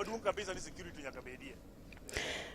maduong' kabisa ni security nyaka bedie.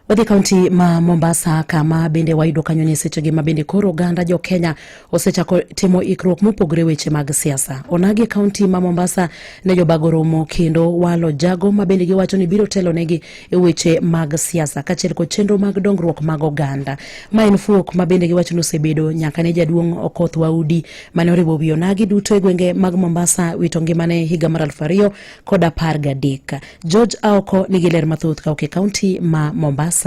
Wadhi kaunti ma Mombasa kama bende wayudo kanyo ni sechegi ma bende koro oganda jo Kenya osechako timo ikruok mopogore weche mag siasa. Onagi kaunti ma Mombasa ne jobago romo kendo walo jago ma bende giwacho ni biro telo negi e weche mag siasa kaachiel kod chenro mag dongruok mag oganda. Ma en fuok ma bende giwacho ni osebedo nyaka ne jaduong' Okoth Waudi mane oriwo wi onagi duto e gwenge mag Mombasa wito ngimane higa mar 2013. George Aoko nigi ler mathoth ka kaunti ma Mombasa.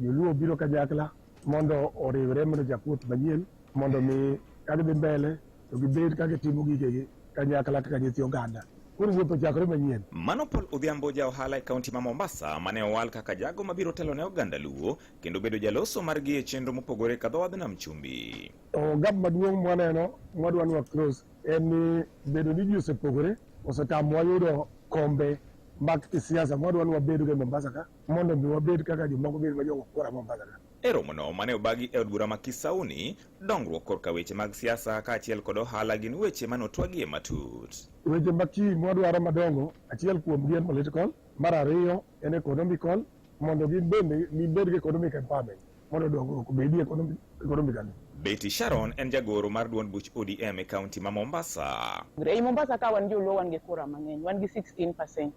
Yuluo biro kanyakla mondo oriwre mondo jakuoth manyien mondo mi kadhi mbele to gibed kaka timo gigegi kanyakla kaka nyithi oganda. Koro wuotho chakore manyien. Manopol Odhiambo ja ohala e kaunti ma Mombasa mane owal kaka jago mabiro telo ne oganda Luo kendo bedo jaloso margi e chenro mopogore ka dhowadh nam chumbi. Gab maduong' mwaneno mwadwa cross en ni bedo ni ji osepogore osetamwa yudo kombe mag kisiasa mwadwa bedo e Mombasa ka mondo mi wabed kaka jomoko bedo ma jogo kora Mombasa ka. E romono mane obagi e od bura ma Kisauni, dongruok korka weche mag siasa kaachiel kod ohala gin weche manotwagie matut. Weche makii mwadwaro madongo, achiel kuom gin political, mar ariyo en economical, mondo gibed gi economic empowerment, mondo dongruok obedie economically. Betty Sharon en jagoro mar duond buch ODM e kaunti ma Mombasa. E Mombasa ka wan joluo wan gi kura mang'eny, wan gi 16%.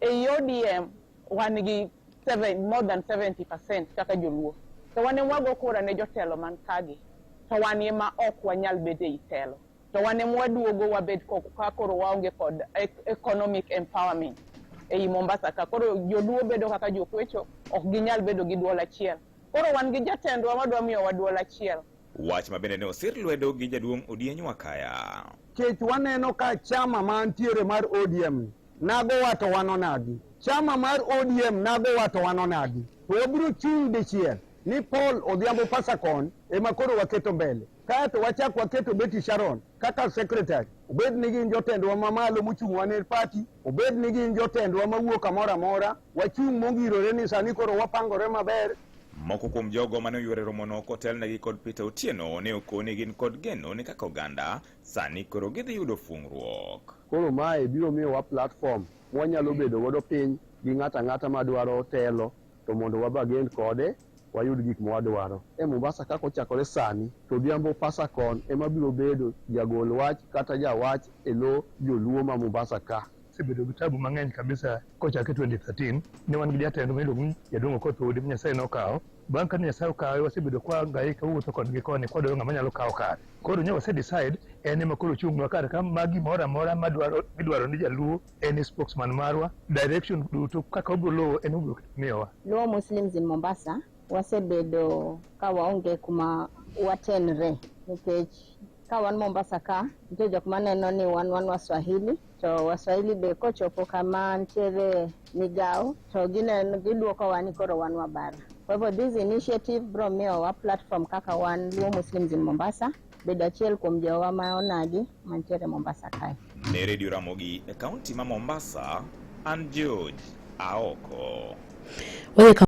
E ODM wan gi more than 70% kaka joluo. To wan wago kura ne jotelo man kagi. To wan ema ok wanyal bede i telo. To wan waduogo wabed ka koro waonge kod economic empowerment e Mombasa ka koro joluo bedo kaka jokwecho ok ginyal bedo gi duol achiel. Koro wan gi jatendwa madwa miyo wa duol achiel. Wach mabende ne osir lwedo gi jaduong' Odieny Wakaya. Kech waneno ka chama mantiere mar ODM nago wato wanonagi. Chama mar ODM nago wato wanonagi. To wabiro chung' dichiel ni Paul Odhiambo Pasakon ema koro waketo mbele. Kato wachak waketo Betty Sharon kaka secretary. Obed ni gin jotendwa mamalo mochung' wane party, obed ni gin jotendwa mawuok kamoro amora, wachung' mongirore ni sani koro wapangore maber. Moko kuom jogo mane oyuore romono kotelnegi kod Peter Otieno ne okone gin kod geno ni kaka oganda sani koro gidhi yudo fungruok. Koro mae biro miyowa platform mwanyalo bedo godo piny gi ng'ata madwaro telo to mondo wabagend kode wayud gik mwadwaro. E Mombasa kako chakore sani to Odhiambo Pasakon ema biro bedo jagol wach kata jawach e lo joluo ma Mombasa ka. Sebedo vitabu mang'eny kabisa kochake 2013 ne wan gi jatendo miluongo jaduong' Okoth Waudi ma Nyasaye nokawo. Bang' ka Nyasaye okawe wasebedo kwa gaika wuotho kodgi koni kwadwaro ng'ama nyalo kawo kare. Koro ne wase decide en ema koro chung'nwa kare ka magi moro amora midwaro ni jaluo en spokesman marwa. Direction duto kaka obiro luwo en obiro miyowa. Luo Muslims in Mombasa wasebedo ka waonge kuma watenre nikech ka wan Mombasa ka nitie jok maneno ni wan Waswahili to Waswahili be kochopo kama ntiere migawo to giduoko wani koro wan wabara. Kwa hivyo this initiative bro miyowa platform kaka wan Luo Muslims in Mombasa bedo achiel kuom jowa ma onagi mantiere Mombasa kae. Ne Radio Ramogi e kaunti ma Mombasa, an George Aoko.